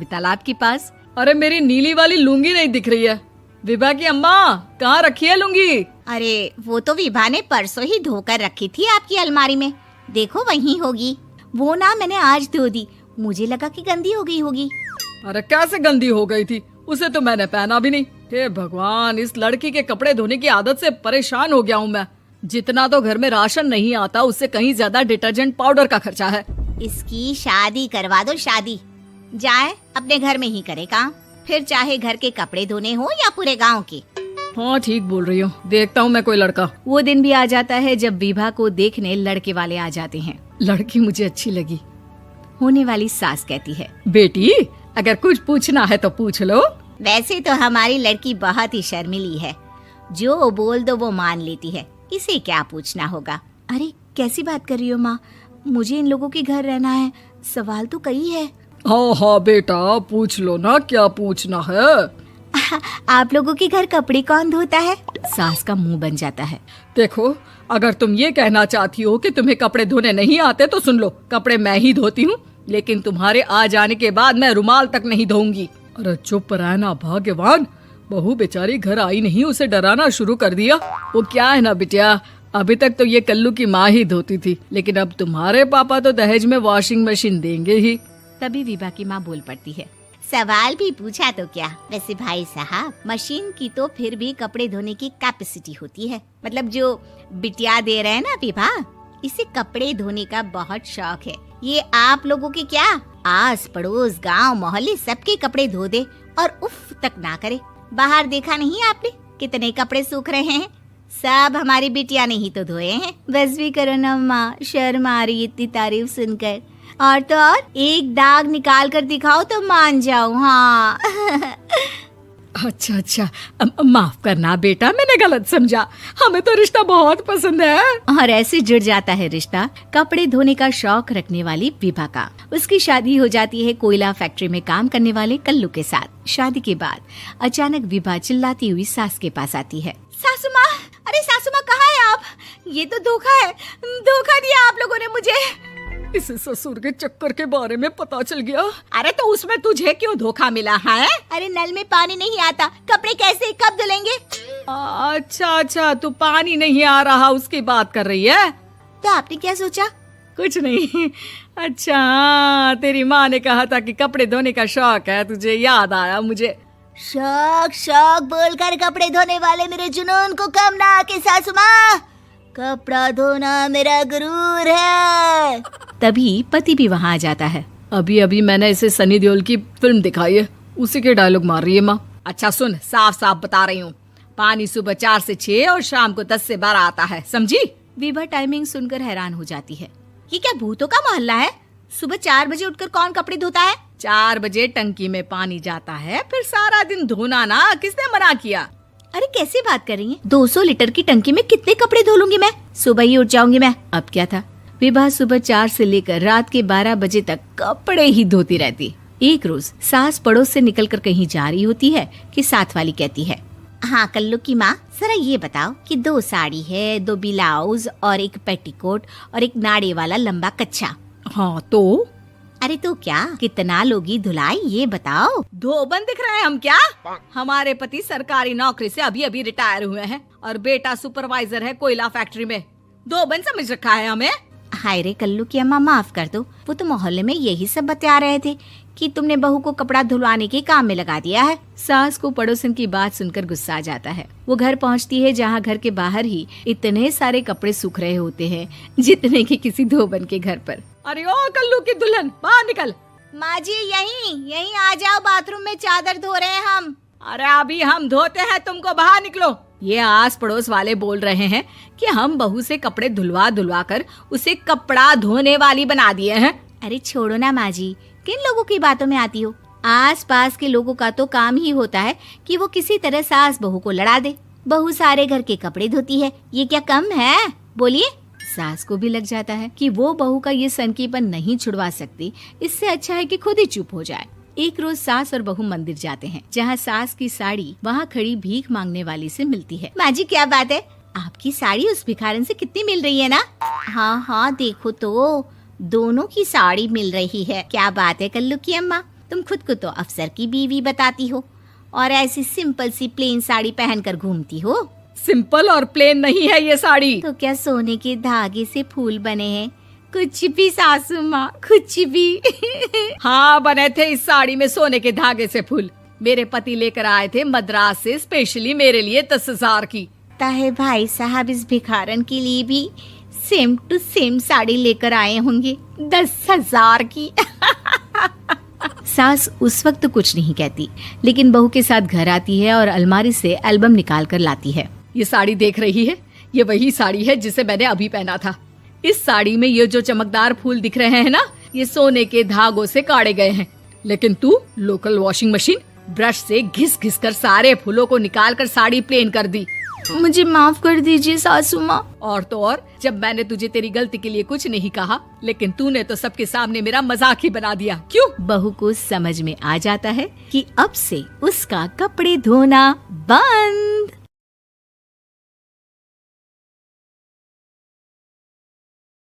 कभी तालाब के पास। अरे मेरी नीली वाली लुंगी नहीं दिख रही है। विभा की अम्मा, कहाँ रखी है लुंगी? अरे वो तो विभा ने परसों ही धोकर रखी थी आपकी अलमारी में, देखो वहीं होगी। वो ना मैंने आज धो दी, मुझे लगा कि गंदी हो गई होगी। अरे कैसे गंदी हो गई थी, उसे तो मैंने पहना भी नहीं। हे भगवान, इस लड़की के कपड़े धोने की आदत से परेशान हो गया हूँ मैं। जितना तो घर में राशन नहीं आता, उससे कहीं ज्यादा डिटर्जेंट पाउडर का खर्चा है। इसकी शादी करवा दो, शादी। जाए अपने घर में ही करे काम, फिर चाहे घर के कपड़े धोने हो या पूरे गांव के। हाँ ठीक बोल रही हूँ, देखता हूँ मैं कोई लड़का। वो दिन भी आ जाता है जब विभा को देखने लड़के वाले आ जाते हैं। लड़की मुझे अच्छी लगी। होने वाली सास कहती है, बेटी अगर कुछ पूछना है तो पूछ लो। वैसे तो हमारी लड़की बहुत ही शर्मीली है, जो बोल दो वो मान लेती है, इसे क्या पूछना होगा। अरे कैसी बात कर रही हो माँ, मुझे इन लोगों के घर रहना है, सवाल तो कई है। हाँ हाँ बेटा, पूछ लो ना, क्या पूछना है। आप लोगों के घर कपड़े कौन धोता है? सास का मुंह बन जाता है। देखो, अगर तुम ये कहना चाहती हो कि तुम्हें कपड़े धोने नहीं आते तो सुन लो, कपड़े मैं ही धोती हूँ, लेकिन तुम्हारे आ जाने के बाद मैं रुमाल तक नहीं धोऊंगी। अरे चुप रहना भाग्यवान, बहू बेचारी घर आई नहीं, उसे डराना शुरू कर दिया। वो क्या है ना बिटिया, अभी तक तो ये कल्लू की माँ ही धोती थी, लेकिन अब तुम्हारे पापा तो दहेज में वॉशिंग मशीन देंगे ही। तभी विभा की माँ बोल पड़ती है, सवाल भी पूछा तो क्या। वैसे भाई साहब, मशीन की तो फिर भी कपड़े धोने की कैपेसिटी होती है। मतलब जो बिटिया दे रहे हैं ना विभा, इसे कपड़े धोने का बहुत शौक है। ये आप लोगों के क्या, आस पड़ोस गांव मोहल्ले सबके कपड़े धो दे और उफ तक ना करे। बाहर देखा नहीं आपने कितने कपड़े सूख रहे हैं, सब हमारी बिटिया ने ही तो धोए हैं। बस भी करो ना माँ, शर्म आ रही इतनी तारीफ सुनकर। और तो और एक दाग निकाल कर दिखाओ तो मान जाऊं। हाँ अच्छा, माफ करना बेटा, मैंने गलत समझा। हमें तो रिश्ता बहुत पसंद है। और ऐसे जुड़ जाता है रिश्ता कपड़े धोने का शौक रखने वाली विभा का। उसकी शादी हो जाती है कोयला फैक्ट्री में काम करने वाले कल्लू के साथ। शादी के बाद अचानक विभा चिल्लाती हुई सास के पास आती है। सासू माँ, अरे सासू माँ कहाँ है आप? ये तो धोखा है, धोखा दिया आप लोगों ने मुझे। इसे ससुर के चक्कर के बारे में पता चल गया। अरे तो उसमें तुझे क्यों धोखा मिला है? अरे नल में पानी नहीं आता, कपड़े कैसे कब धुलेंगे? अच्छा, तू पानी नहीं आ रहा उसकी बात कर रही है। तो आपने क्या सोचा? कुछ नहीं। अच्छा, तेरी माँ ने कहा था कि कपड़े धोने का शौक है तुझे, याद आया मुझे। शौक बोलकर कपड़े धोने वाले मेरे जुनून को कम ना आके सासू माँ, कपड़ा धोना मेरा गुरूर है। तभी पति भी वहाँ आ जाता है। अभी मैंने इसे सनी देओल की फिल्म दिखाई है, उसी के डायलॉग मार रही है माँ। अच्छा सुन, साफ साफ बता रही हूँ, पानी सुबह 4 से 6 और शाम को 10 से 12 आता है, समझी? विभा टाइमिंग सुनकर हैरान हो जाती है। ये क्या भूतों का मोहल्ला है? सुबह 4 बजे उठकर कौन कपड़े धोता है? 4 बजे टंकी में पानी जाता है, फिर सारा दिन धोना ना, किसने मना किया? अरे कैसी बात कर रही हैं? 200 लीटर की टंकी में कितने कपड़े धो लूंगी मैं? सुबह ही उठ जाऊंगी मैं। अब क्या था, विभा सुबह 4 से लेकर रात के 12 बजे तक कपड़े ही धोती रहती। एक रोज सास पड़ोस से निकलकर कहीं जा रही होती है कि साथ वाली कहती है, हाँ कल्लू की माँ, जरा ये बताओ कि 2 साड़ी है, 2 ब्लाउज और एक पेटीकोट और एक नाड़े वाला लंबा कच्छा। हाँ तो? अरे तो क्या, कितना लोगी धुलाई ये बताओ। धोबन दिख रहे हैं हम क्या? हमारे पति सरकारी नौकरी से अभी रिटायर हुए हैं और बेटा सुपरवाइजर है कोयला फैक्ट्री में। धोबन समझ रखा है हमें? हाय रे कल्लू की अम्मा, माफ कर दो, वो तो मोहल्ले में यही सब बता रहे थे कि तुमने बहू को कपड़ा धुलवाने के काम में लगा दिया है। सास को पड़ोसन की बात सुनकर गुस्सा आ जाता है। वो घर पहुंचती है जहां घर के बाहर ही इतने सारे कपड़े सूख रहे होते हैं जितने कि किसी धोबन के घर पर। अरे ओ कल्लू की दुल्हन, बाहर निकल। माँ जी यहीं आ जाओ, बाथरूम में चादर धो रहे हैं हम। अरे अभी हम धोते हैं, तुमको बाहर निकलो। ये आस पड़ोस वाले बोल रहे हैं कि हम बहू से कपड़े धुलवा कर उसे कपड़ा धोने वाली बना दिए हैं। अरे छोड़ो ना माँ जी, किन लोगों की बातों में आती हो? आस पास के लोगों का तो काम ही होता है कि वो किसी तरह सास बहू को लड़ा दे। बहू सारे घर के कपड़े धोती है, ये क्या कम है? बोलिए। सास को भी लग जाता है कि वो बहू का ये सनकीपन नहीं छुड़वा सकती, इससे अच्छा है कि खुद ही चुप हो जाए। एक रोज सास और बहू मंदिर जाते हैं, जहाँ सास की साड़ी वहाँ खड़ी भीख मांगने वाली से मिलती है। माँ जी क्या बात है, आपकी साड़ी उस भिखारन से कितनी मिल रही है ना? हाँ देखो तो दोनों की साड़ी मिल रही है। क्या बात है कल्लू की अम्मा, तुम खुद को तो अफसर की बीवी बताती हो और ऐसी सिंपल सी प्लेन साड़ी पहनकर घूमती हो। सिंपल और प्लेन नहीं है ये साड़ी। तो क्या सोने के धागे से फूल बने हैं? कुछ भी सासू माँ, कुछ भी। हाँ, बने थे इस साड़ी में सोने के धागे से फूल। मेरे पति लेकर आए थे मद्रास से स्पेशली मेरे लिए 10,000 की। ताहे भाई साहब इस भिखारन के लिए भी सेम टू सेम साड़ी लेकर आए होंगे 10,000 की। सास उस वक्त कुछ नहीं कहती, लेकिन बहू के साथ घर आती है और अलमारी से एल्बम निकाल कर लाती है। ये साड़ी देख रही है, ये वही साड़ी है जिसे मैंने अभी पहना था। इस साड़ी में ये जो चमकदार फूल दिख रहे हैं ना, ये सोने के धागों से काढ़े गए हैं। लेकिन तू लोकल वॉशिंग मशीन ब्रश से घिस घिस कर सारे फूलों को निकाल कर साड़ी प्लेन कर दी। मुझे माफ कर दीजिए सासू माँ। और तो और, जब मैंने तुझे तेरी गलती के लिए कुछ नहीं कहा, लेकिन तूने तो सबके सामने मेरा मजाक ही बना दिया। क्यों? बहू को समझ में आ जाता है कि अब से उसका कपड़े धोना बंद।